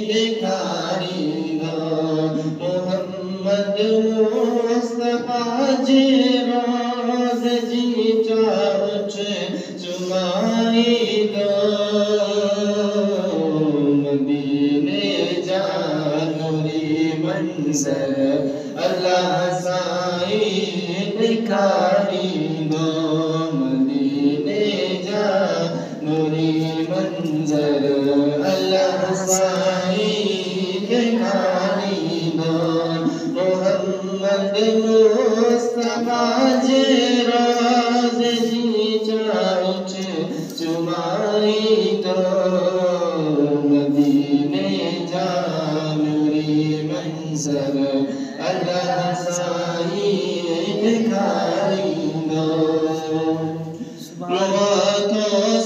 दिखारीना मोहम्मद मुस्तफा जे रोज़ जी चाउच चुमाई दो मदीने जा नूरी मंज़र अल्लाह साई दिखारी दो मदीने जा नूरी मंज़र अल्लाह साई दिखारी दो मोहम्मद मुस्तफा जे रोज़ जी चाउच चुमाई दो मदीने जा नूरी मंज़र अल्लाह साई दिखारी दो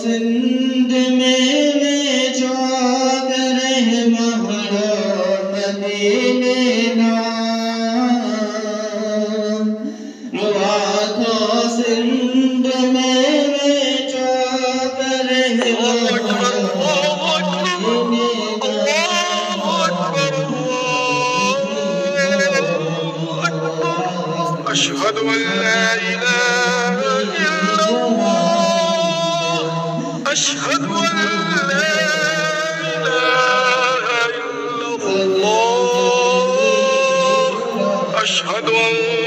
सिंध में चौक रहे महरो मदीने ना सिंध में चौक रहे أشهد أن لا إله إلا الله أشهد أن لا إله إلا الله أشهد أن